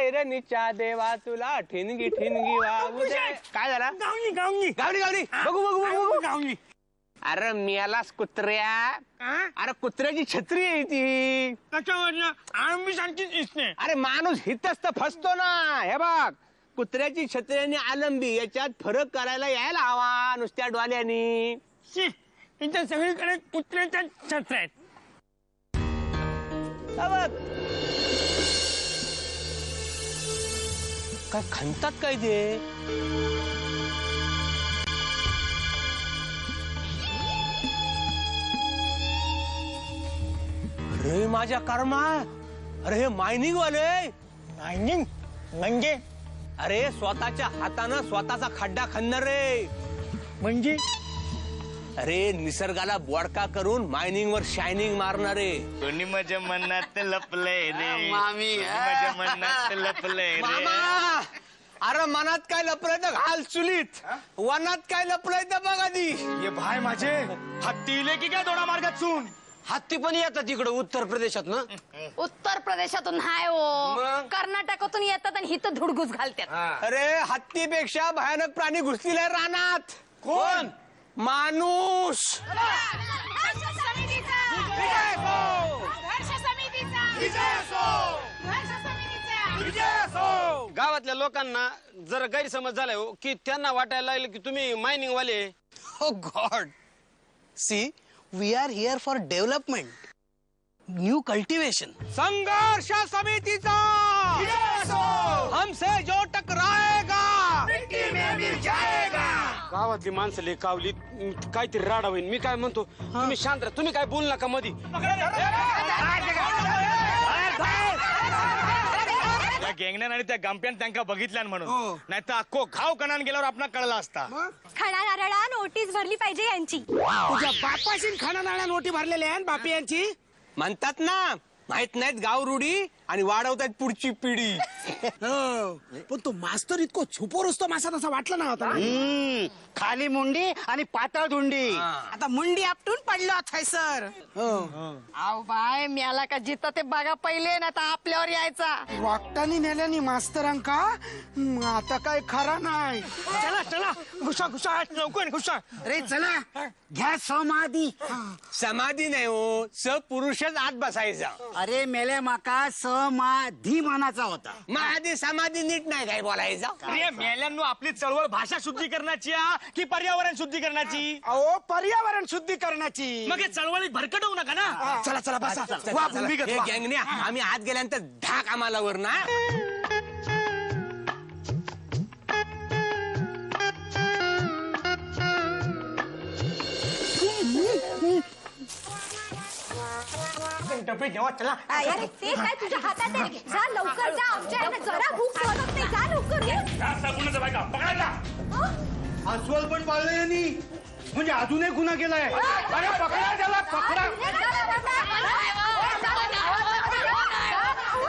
ऐरणीच्या देवा तुला ठिणगी ठिणगी वागू दे. काय झाला? गावनी गावनी गावडी गावडी बघू बघू बघू. गावनी. अरे मेलास कुत्र्या. अरे कुत्र्याची छत्री आहे ती. त्याच्यावर आम्ही सांगतेच दिसते. अरे माणूस हितच तर फसतो ना. हे बघ कुत्र्याची छत्री आणि आलंबी याच्यात फरक करायला यायला हवा नुसत्या डोळ्यांनी. इथं सगळीकडे कुत्र्याच्या छत्र्या आहेत. काय खणतात काय ते? अरे माझ्या कर्मा. अरे हे मायनिंग वाले. मायनिंग म्हणजे? अरे स्वतःच्या हातानं स्वतःचा खड्डा खणणार रे. म्हणजे अरे निसर्गाला बोडका करून मायनिंग वर शायनिंग मारणारे. कोणी माझ्या मनात लपलंय रे. मामी माझ्या मनात लपलंय रे. मामा. अरे मनात काय लपलंय तर घाल चुलीत. वनात काय लपलंय तर बघ आधी. ये भाई माझे हत्ती इले की काय दोडा मार्गात सून. हत्ती पण येतात इकडे उत्तर प्रदेशात ना. उत्तर प्रदेशातून हाय हो, कर्नाटकातून येतात आणि हिथं धुडगुस घालतात. अरे हत्तीपेक्षा भयानक प्राणी घुसलेला आहे रानात. कोण? माणूस. गावातल्या लोकांना जरा गैरसमज झालाय हो, की त्यांना वाटायला लागलं की तुम्ही मायनिंग वाले. Oh God! See, we are here for development, new cultivation. संघर्ष समितीचा हमसे जो टकराएगा गावातली माणसं लय कावली, काहीतरी राडा होईल. मी काय म्हणतो, तुम्ही शांत राहा, तुम्ही काय बोल नका मधी. त्या गेंगण्यान आणि त्या गंप्यान त्यांना बघितल्यान म्हणून. नाही तर अख्खो घाव कणान गेल्यावर आपण कळला असता. खडा नारळा नोटीस भरली पाहिजे यांची. तुझ्या बापाशी खाना नाळ्या नोटी भरलेल्या आहेत बापी यांची. म्हणतात ना माहित नाहीत गाव रूढी आणि वाढवतात पुढची पिढी. पण तो मास्तर इतको छुपो रुसतो मासा तसा वाटला ना होता. खाली मुंडी आणि पातळ धुंडी. आता मुंडी आपटून पडलो आहे सर. आव बाय म्याला का जिथं ते बघा पहिले ना आता आपल्यावर यायचा. वागतानी नेल्यानी मास्तरांका आता काय खरा नाही. चला चला घुसा घुसा लवकर घुसा. अरे चला घ्या समाधी. समाधी नाही हो, सपुरुषच आत बसायचा. अरे मेले माका समाधी मानाचा होता. मग आधी समाधी नीट नाही काय बोलायचं. अरे मेल्यांनो आपली चळवळ भाषा शुद्धीकरणाची की पर्यावरण शुद्धीकरणाची. अहो पर्यावरण शुद्धीकरणाची. मग हे चळवळीत भरकटवू नका ना. चला चला बसा. वा, भूमिगत वा. गँगण्या आम्ही आत गेल्यानंतर धाक आम्हाला वर ना. टपी ठेवा चला. अरे ते काय तुझ्या हातात आहे? जा लवकर जा, आमच्या याला जरा भूक लागत नाही. जा लवकर ये. अस्वल पण पाळले यांनी. म्हणजे अजूनही गुन्हा केलाय. अरे पकडा त्याला पकडा.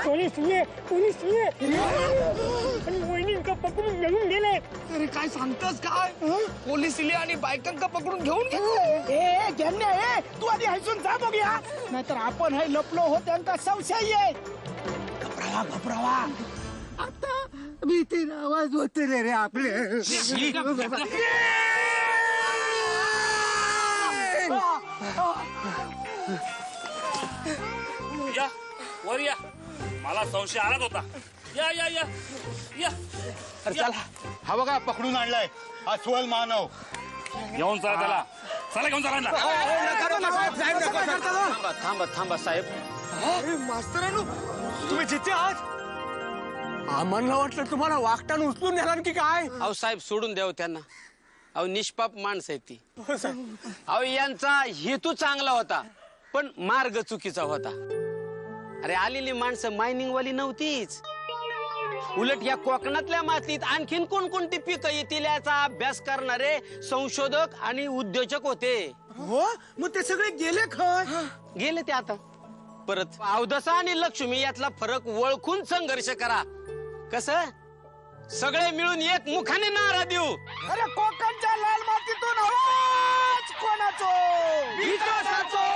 पोलीस ये पोलीस ये. आणि मोहिनींका पकडून घेऊन गेले. अरे काय सांगतोस काय? पोलीस इले आणि बायकांका पकडून घेऊन गेले. ए घेण्या ए तू आधी हसून जा बघूया, नाहीतर आपण हे लपलो हो त्यांचा संशय आहे. घबरावा घबरावा. आता भीतीने आवाज होते रे आपले. या वर या, मला संशय आलाच होता. या या या या. चला हा बघा पकडून आणलाय अस्वल मानव. घेऊन चला त्याला, चला घेऊन चला. थांबा थांबा थांबा साहेब. अरे मास्तरांनो तुम्ही जिथे आहात आम्हाला वाटलं तुम्हाला वागताना उचलून नेणार की काय. अहो साहेब सोडून द्याव त्यांना. अहो निष्पाप माणसं आहे ती. अहो यांचा हेतू चांगला होता पण मार्ग चुकीचा होता. अरे आलेली माणसं मायनिंग वाली नव्हतीच. उलट या कोकणातल्या मातीत आणखीन कोणकोणती पिकं येतील याचा अभ्यास करणारे संशोधक आणि उद्योजक होते. हो मग ते सगळे गेले खय. गेले ते आता परत. अवदसा आणि लक्ष्मी यातला फरक ओळखून संघर्ष करा. कसं सगळे मिळून एक मुखाने नारा देऊ. अरे कोकणच्या लाल मातीतून आवाज कोणाचो? विकासाचो.